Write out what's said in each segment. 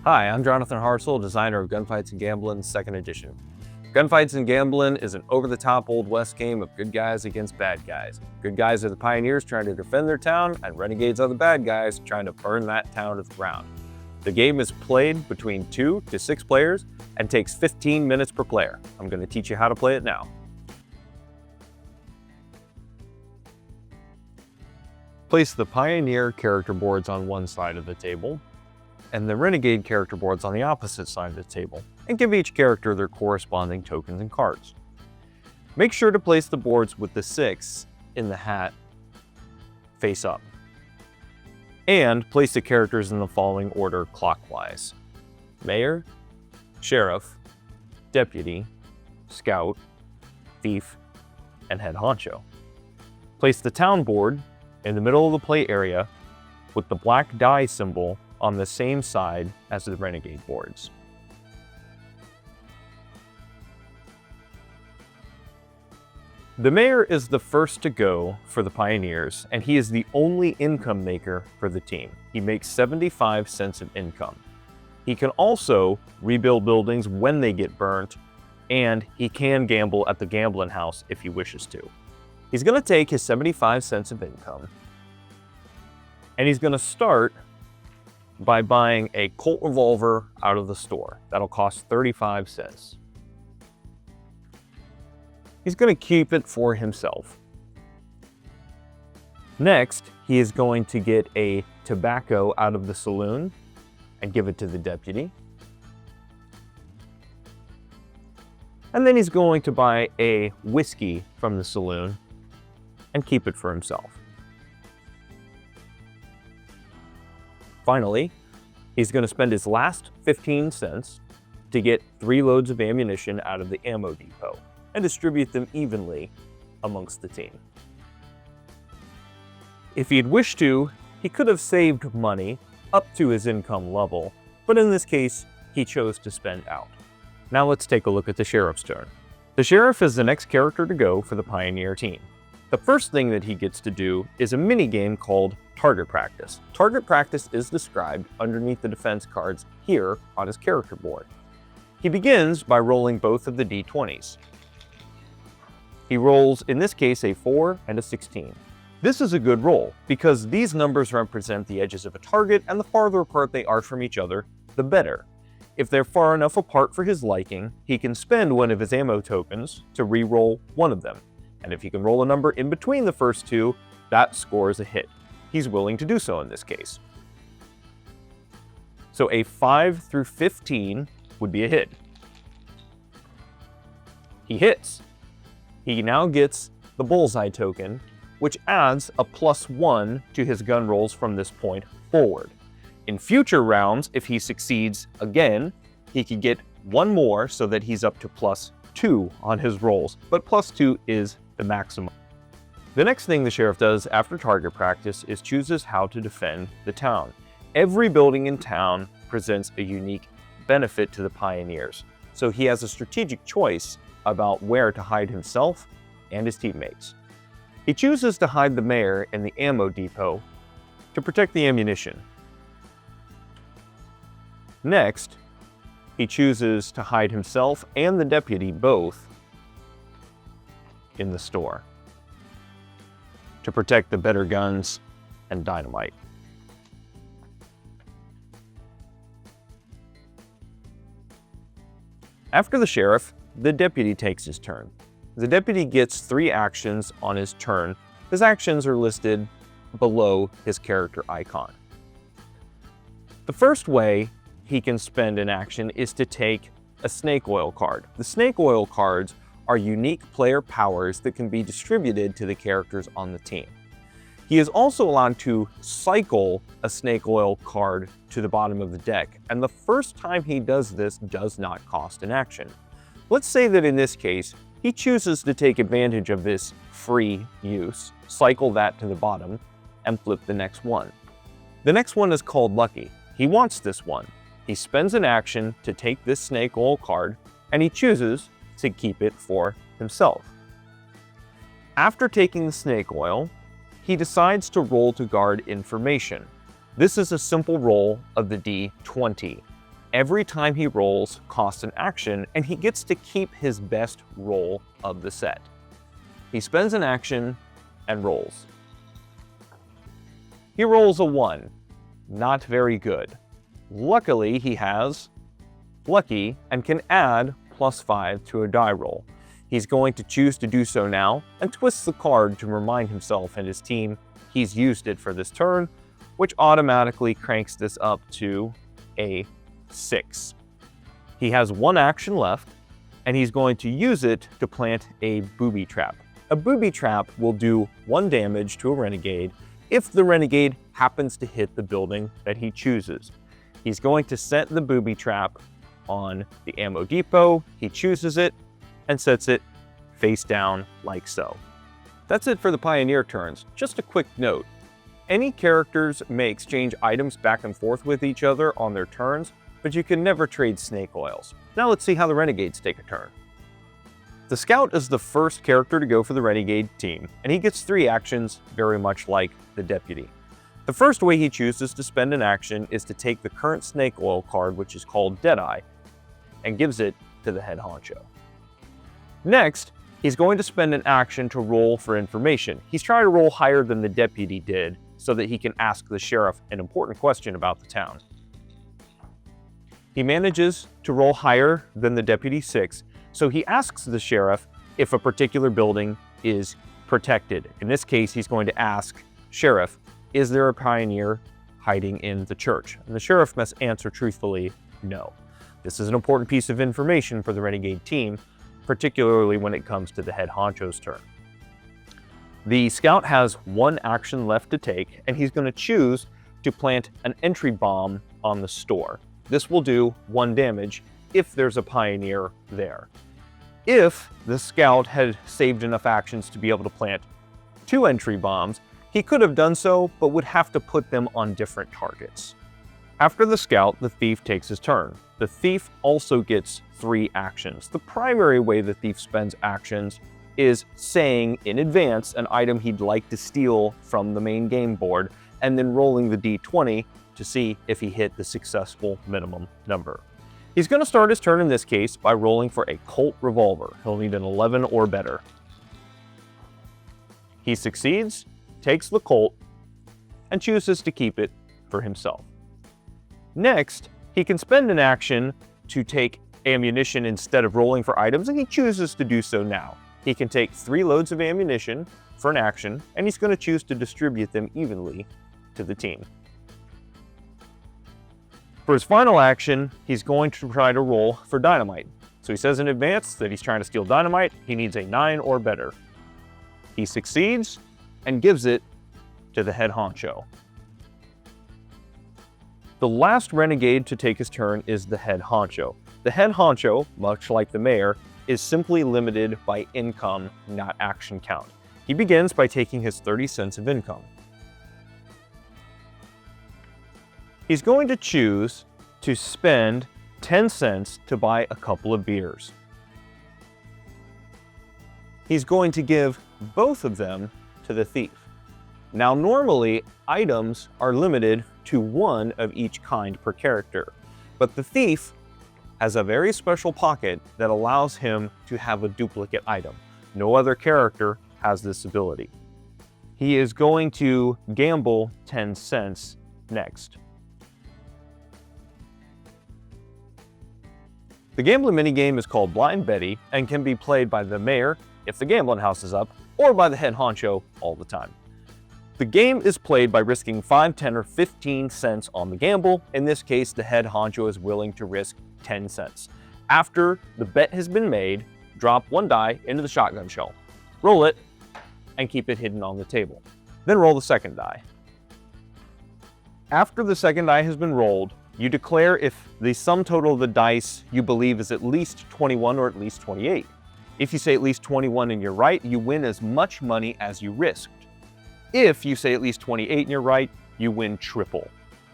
Hi, I'm Jonathan Hartzell, designer of Gunfights and Gamblin 2nd edition. Gunfights and Gamblin is an over-the-top Old West game of good guys against bad guys. Good guys are the pioneers trying to defend their town, and renegades are the bad guys trying to burn that town to the ground. The game is played between 2 to 6 players and takes 15 minutes per player. I'm going to teach you how to play it now. Place the Pioneer character boards on one side of the table, and the Renegade character boards on the opposite side of the table, and give each character their corresponding tokens and cards. Make sure to place the boards with the 6 in the hat face up. And place the characters in the following order clockwise: Mayor, Sheriff, Deputy, Scout, Thief, and Head Honcho. Place the town board in the middle of the play area with the black die symbol on the same side as the Renegade boards. The Mayor is the first to go for the Pioneers, and he is the only income maker for the team. He makes 75 cents of income. He can also rebuild buildings when they get burnt, and he can gamble at the Gamblin house if he wishes to. He's going to take his 75 cents of income, and he's going to start by buying a Colt revolver out of the store. That'll cost 35 cents. He's going to keep it for himself. Next, he is going to get a tobacco out of the saloon and give it to the deputy. And then he's going to buy a whiskey from the saloon and keep it for himself. Finally, he's going to spend his last 15 cents to get 3 loads of ammunition out of the ammo depot and distribute them evenly amongst the team. If he'd wished to, he could have saved money up to his income level, but in this case, he chose to spend out. Now let's take a look at the Sheriff's turn. The Sheriff is the next character to go for the Pioneer team. The first thing that he gets to do is a mini-game called Target Practice. Target Practice is described underneath the defense cards here on his character board. He begins by rolling both of the d20s. He rolls, in this case, a 4 and a 16. This is a good roll because these numbers represent the edges of a target, and the farther apart they are from each other, the better. If they're far enough apart for his liking, he can spend one of his ammo tokens to re-roll one of them. And if he can roll a number in between the first two, that scores a hit. He's willing to do so in this case. So a 5 through 15 would be a hit. He hits. He now gets the bullseye token, which adds a +1 to his gun rolls from this point forward. In future rounds, if he succeeds again, he could get one more so that he's up to +2 on his rolls, but +2 is the maximum. The next thing the Sheriff does after target practice is chooses how to defend the town. Every building in town presents a unique benefit to the Pioneers, so he has a strategic choice about where to hide himself and his teammates. He chooses to hide the Mayor in the ammo depot to protect the ammunition. Next, he chooses to hide himself and the deputy both in the store to protect the better guns and dynamite. After the Sheriff, the deputy takes his turn. The deputy gets 3 actions on his turn. His actions are listed below his character icon. The first way he can spend an action is to take a snake oil card. The snake oil cards are unique player powers that can be distributed to the characters on the team. He is also allowed to cycle a snake oil card to the bottom of the deck, and the first time he does this does not cost an action. Let's say that in this case, he chooses to take advantage of this free use, cycle that to the bottom, and flip the next one. The next one is called Lucky. He wants this one. He spends an action to take this snake oil card, and he chooses to keep it for himself. After taking the snake oil, he decides to roll to guard information. This is a simple roll of the D20. Every time he rolls costs an action, and he gets to keep his best roll of the set. He spends an action and rolls. He rolls a 1. Not very good. Luckily, he has Lucky and can add +5 to a die roll. He's going to choose to do so now and twists the card to remind himself and his team he's used it for this turn, which automatically cranks this up to a 6. He has 1 action left, and he's going to use it to plant a booby trap. A booby trap will do 1 damage to a renegade if the renegade happens to hit the building that he chooses. He's going to set the booby trap on the ammo depot. He chooses it and sets it face down like so. That's it for the Pioneer turns. Just a quick note. Any characters may exchange items back and forth with each other on their turns, but you can never trade snake oils. Now let's see how the Renegades take a turn. The Scout is the first character to go for the Renegade team, and he gets 3 actions very much like the Deputy. The first way he chooses to spend an action is to take the current snake oil card, which is called Deadeye, and gives it to the head honcho. Next, he's going to spend an action to roll for information. He's trying to roll higher than the Deputy did so that he can ask the Sheriff an important question about the town. He manages to roll higher than the Deputy 6, so he asks the Sheriff if a particular building is protected. In this case, he's going to ask, Sheriff, is there a Pioneer hiding in the church? And the Sheriff must answer truthfully, no. This is an important piece of information for the Renegade team, particularly when it comes to the head honcho's turn. The Scout has 1 action left to take, and he's going to choose to plant an entry bomb on the store. This will do 1 damage if there's a Pioneer there. If the Scout had saved enough actions to be able to plant 2 entry bombs, he could have done so, but would have to put them on different targets. After the Scout, the Thief takes his turn. The Thief also gets 3 actions. The primary way the Thief spends actions is saying in advance an item he'd like to steal from the main game board, and then rolling the d20 to see if he hit the successful minimum number. He's going to start his turn in this case by rolling for a Colt revolver. He'll need an 11 or better. He succeeds, takes the Colt, and chooses to keep it for himself. Next, he can spend an action to take ammunition instead of rolling for items, and he chooses to do so now. He can take 3 loads of ammunition for an action, and he's going to choose to distribute them evenly to the team. For his final action, he's going to try to roll for dynamite. So he says in advance that he's trying to steal dynamite. He needs a 9 or better. He succeeds and gives it to the head honcho. The last renegade to take his turn is the head honcho. The head honcho, much like the mayor, is simply limited by income, not action count. He begins by taking his 30 cents of income. He's going to choose to spend 10 cents to buy a couple of beers. He's going to give both of them to the thief. Now, normally, items are limited to 1 of each kind per character, but the thief has a very special pocket that allows him to have a duplicate item. No other character has this ability. He is going to gamble 10 cents next. The Gamblin minigame is called Blind Betty and can be played by the mayor if the gambling house is up, or by the head honcho all the time. The game is played by risking 5, 10, or 15 cents on the gamble. In this case, the head honcho is willing to risk 10 cents. After the bet has been made, drop 1 die into the shotgun shell, roll it, and keep it hidden on the table. Then roll the second die. After the second die has been rolled, you declare if the sum total of the dice you believe is at least 21 or at least 28. If you say at least 21 and you're right, you win as much money as you risked. If you say at least 28 and you're right, you win triple.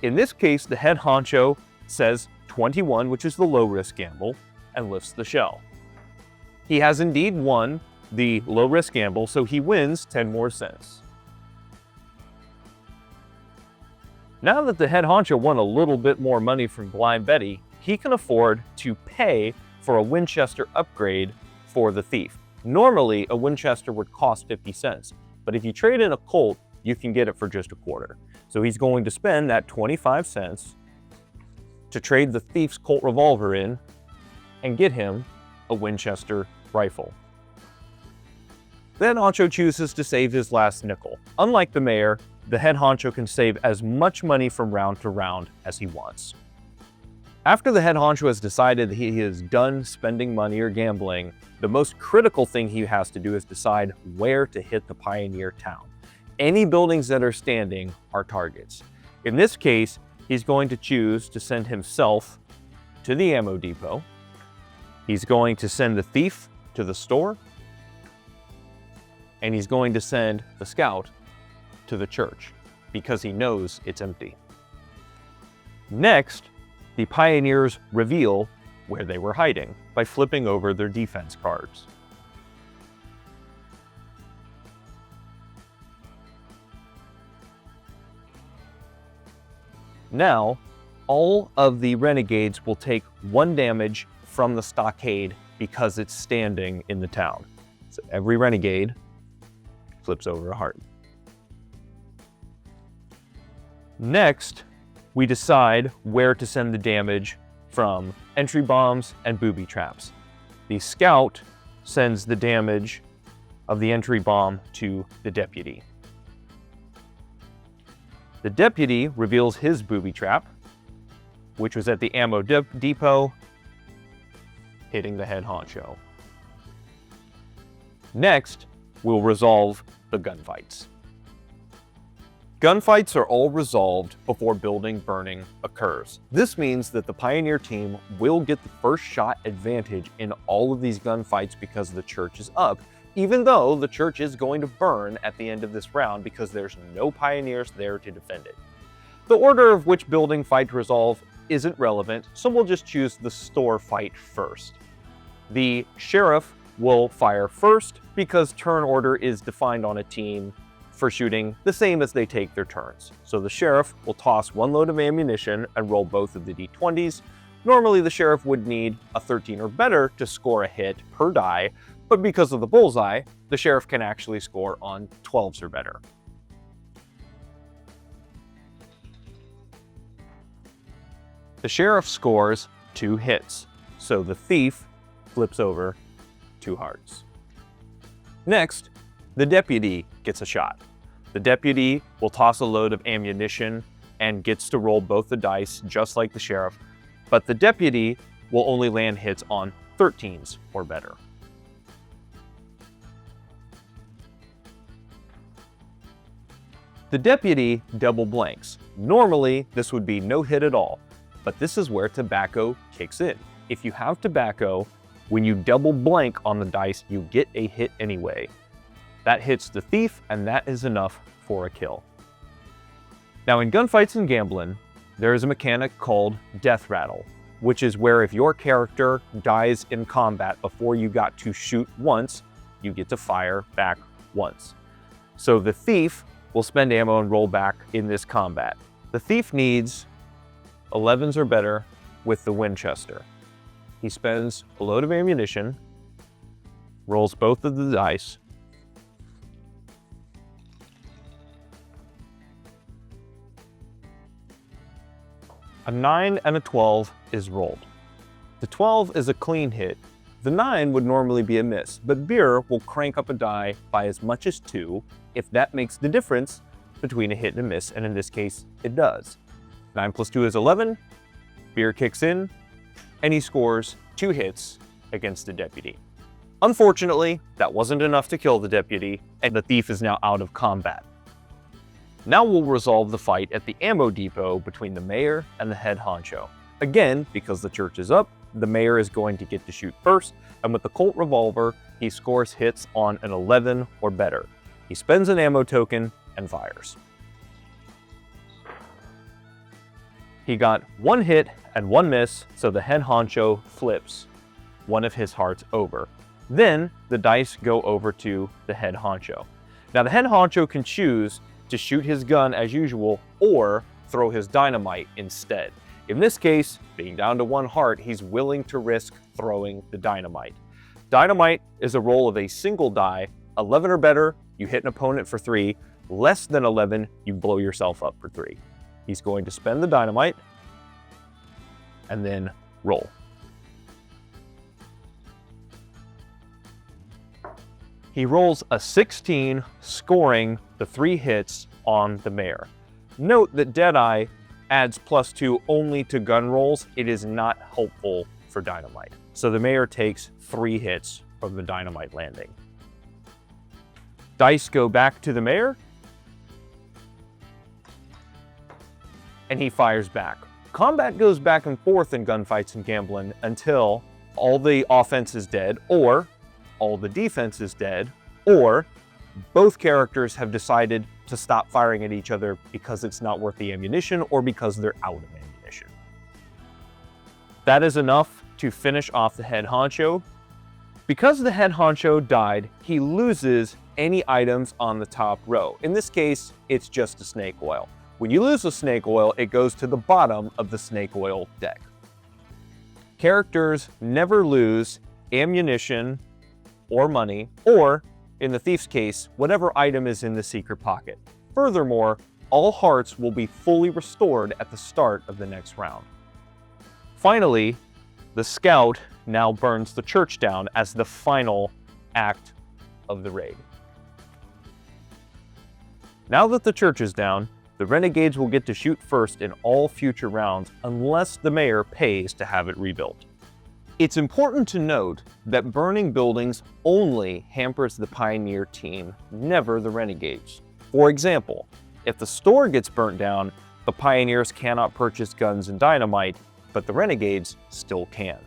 In this case, the head honcho says 21, which is the low risk gamble, and lifts the shell. He has indeed won the low risk gamble, so he wins 10 more cents. Now that the head honcho won a little bit more money from Blind Betty, he can afford to pay for a Winchester upgrade for the thief. Normally, a Winchester would cost 50 cents, but if you trade in a Colt, you can get it for just a quarter. So he's going to spend that 25 cents to trade the thief's Colt revolver in and get him a Winchester rifle. The head honcho chooses to save his last nickel. Unlike the mayor, the head honcho can save as much money from round to round as he wants. After the head honcho has decided that he is done spending money or gambling, the most critical thing he has to do is decide where to hit the pioneer town. Any buildings that are standing are targets. In this case, he's going to choose to send himself to the ammo depot. He's going to send the thief to the store. And he's going to send the scout to the church because he knows it's empty. Next, the pioneers reveal where they were hiding by flipping over their defense cards. Now, all of the renegades will take 1 damage from the stockade because it's standing in the town. So every renegade flips over a heart. Next, we decide where to send the damage from entry bombs and booby traps. The scout sends the damage of the entry bomb to the deputy. The deputy reveals his booby trap, which was at the ammo depot, hitting the head honcho. Next, we'll resolve the gunfights. Gunfights are all resolved before building burning occurs. This means that the Pioneer team will get the first shot advantage in all of these gunfights because the church is up, even though the church is going to burn at the end of this round because there's no Pioneers there to defend it. The order of which building fight resolve isn't relevant, so we'll just choose the store fight first. The sheriff will fire first because turn order is defined on a team for shooting the same as they take their turns. So the sheriff will toss 1 load of ammunition and roll both of the d20s. Normally the sheriff would need a 13 or better to score a hit per die, but because of the bullseye, the sheriff can actually score on 12s or better. The sheriff scores 2 hits, so the thief flips over 2 hearts. Next, the deputy gets a shot. The deputy will toss a load of ammunition and gets to roll both the dice just like the sheriff, but the deputy will only land hits on 13s or better. The deputy double blanks. Normally, this would be no hit at all, but this is where tobacco kicks in. If you have tobacco, when you double blank on the dice, you get a hit anyway. That hits the thief, and that is enough for a kill. Now in Gunfights and Gamblin, there is a mechanic called Death Rattle, which is where if your character dies in combat before you got to shoot once, you get to fire back once. So the thief will spend ammo and roll back in this combat. The thief needs 11s or better with the Winchester. He spends a load of ammunition, rolls both of the dice, a 9 and a 12 is rolled. The 12 is a clean hit. The 9 would normally be a miss, but beer will crank up a die by as much as 2 if that makes the difference between a hit and a miss, and in this case, it does. 9 plus 2 is 11, beer kicks in, and he scores 2 hits against the deputy. Unfortunately, that wasn't enough to kill the deputy, and the thief is now out of combat. Now we'll resolve the fight at the ammo depot between the mayor and the head honcho. Again, because the church is up, the mayor is going to get to shoot first, and with the Colt revolver, he scores hits on an 11 or better. He spends an ammo token and fires. He got 1 hit and 1 miss, so the head honcho flips one of his hearts over. Then the dice go over to the head honcho. Now the head honcho can choose to shoot his gun as usual or throw his dynamite instead. In this case, being down to 1 heart, he's willing to risk throwing the dynamite. Dynamite is a roll of a single die. 11 or better, you hit an opponent for 3. Less than 11, you blow yourself up for 3. He's going to spend the dynamite and then roll. He rolls a 16, scoring the 3 hits on the mayor. Note that Deadeye adds +2 only to gun rolls. It is not helpful for dynamite. So the mayor takes 3 hits from the dynamite landing. Dice go back to the mayor, and he fires back. Combat goes back and forth in Gunfights and Gamblin until all the offense is dead, or all the defense is dead, or both characters have decided to stop firing at each other because it's not worth the ammunition or because they're out of ammunition. That is enough to finish off the head honcho. Because the head honcho died, he loses any items on the top row. In this case, it's just a snake oil. When you lose a snake oil, it goes to the bottom of the snake oil deck. Characters never lose ammunition or money, or, in the thief's case, whatever item is in the secret pocket. Furthermore, all hearts will be fully restored at the start of the next round. Finally, the scout now burns the church down as the final act of the raid. Now that the church is down, the renegades will get to shoot first in all future rounds unless the mayor pays to have it rebuilt. It's important to note that burning buildings only hampers the pioneer team, never the renegades. For example, if the store gets burnt down, the pioneers cannot purchase guns and dynamite, but the renegades still can.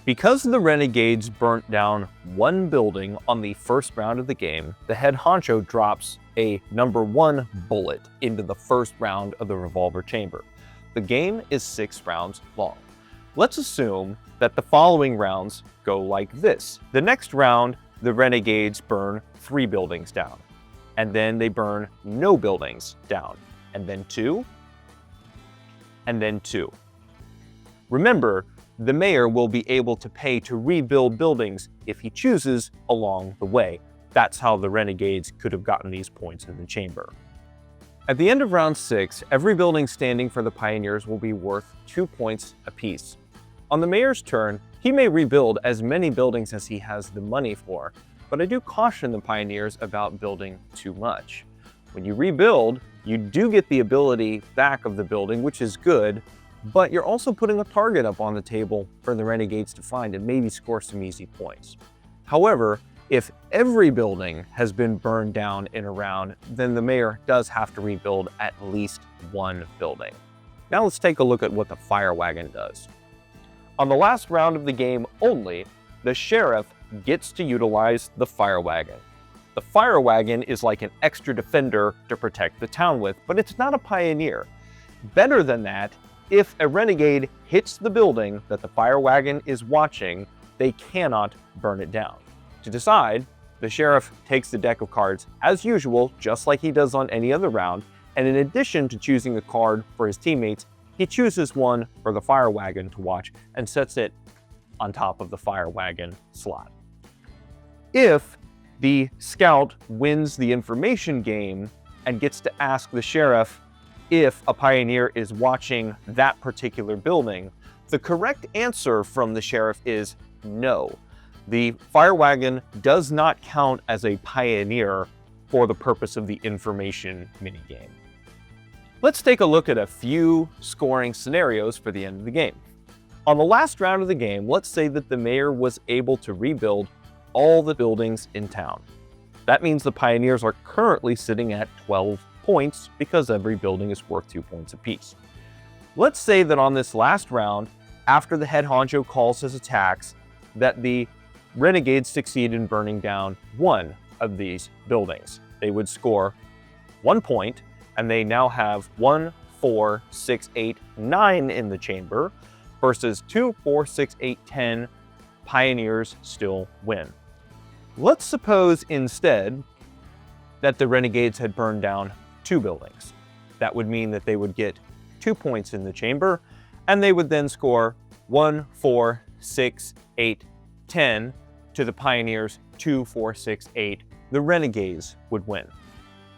Because the renegades burnt down 1 building on the first round of the game, the head honcho drops a #1 bullet into the first round of the revolver chamber. The game is 6 rounds long. Let's assume that the following rounds go like this. The next round, the renegades burn 3 buildings down, and then they burn no buildings down, and then 2, and then 2. Remember, the mayor will be able to pay to rebuild buildings if he chooses along the way. That's how the renegades could have gotten these points in the chamber. At the end of round 6, every building standing for the pioneers will be worth 2 points apiece. On the mayor's turn, he may rebuild as many buildings as he has the money for, but I do caution the pioneers about building too much. When you rebuild, you do get the ability back of the building, which is good, but you're also putting a target up on the table for the renegades to find and maybe score some easy points. However, if every building has been burned down in a round, then the mayor does have to rebuild at least 1 building. Now let's take a look at what the fire wagon does. On the last round of the game only, the sheriff gets to utilize the fire wagon. The fire wagon is like an extra defender to protect the town with, but it's not a pioneer. Better than that, if a renegade hits the building that the fire wagon is watching, they cannot burn it down. To decide, the sheriff takes the deck of cards as usual, just like he does on any other round, and in addition to choosing a card for his teammates, he chooses one for the fire wagon to watch and sets it on top of the fire wagon slot. If the scout wins the information game and gets to ask the sheriff if a pioneer is watching that particular building, the correct answer from the sheriff is no. The fire wagon does not count as a pioneer for the purpose of the information minigame. Let's take a look at a few scoring scenarios for the end of the game. On the last round of the game, let's say that the mayor was able to rebuild all the buildings in town. That means the pioneers are currently sitting at 12 points because every building is worth 2 points apiece. Let's say that on this last round, after the head honcho calls his attacks, that the renegades succeed in burning down 1 of these buildings. They would score 1 point, and they now have 1, 4, 6, 8, 9 in the chamber, versus 2, 4, 6, 8, 10 pioneers still win. Let's suppose instead that the renegades had burned down 2 buildings. That would mean that they would get 2 points in the chamber, and they would then score 1, 4, 6, 8, 10 to the Pioneers 2, 4, 6, 8. The Renegades would win.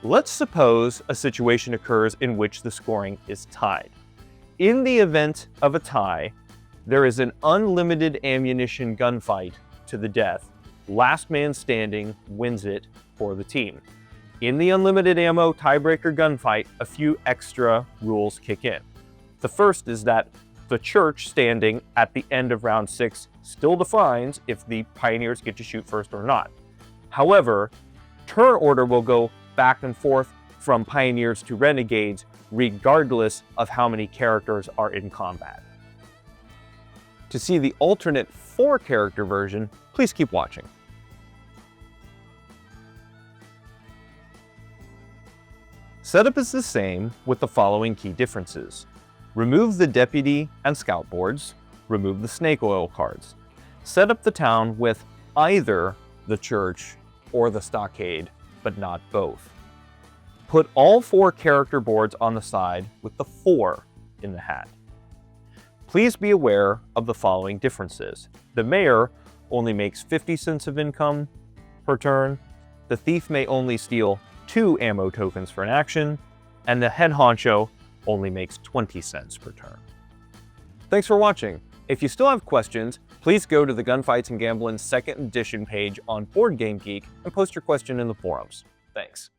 Let's suppose a situation occurs in which the scoring is tied. In the event of a tie, there is an unlimited ammunition gunfight to the death. Last man standing wins it for the team. In the unlimited ammo tiebreaker gunfight, a few extra rules kick in. The first is that the church standing at the end of round 6 still defines if the Pioneers get to shoot first or not. However, turn order will go back and forth from Pioneers to Renegades regardless of how many characters are in combat. To see the alternate 4-character version, please keep watching. Setup is the same with the following key differences. Remove the deputy and scout boards, remove the snake oil cards. Set up the town with either the church or the stockade, but not both. Put all 4 character boards on the side with the 4 in the hat. Please be aware of the following differences. The mayor only makes 50 cents of income per turn. The thief may only steal 2 ammo tokens for an action, and the head honcho only makes 20 cents per turn. Thanks for watching. If you still have questions, please go to the Gunfights and Gamblin 2nd edition page on Board Game Geek and post your question in the forums. Thanks.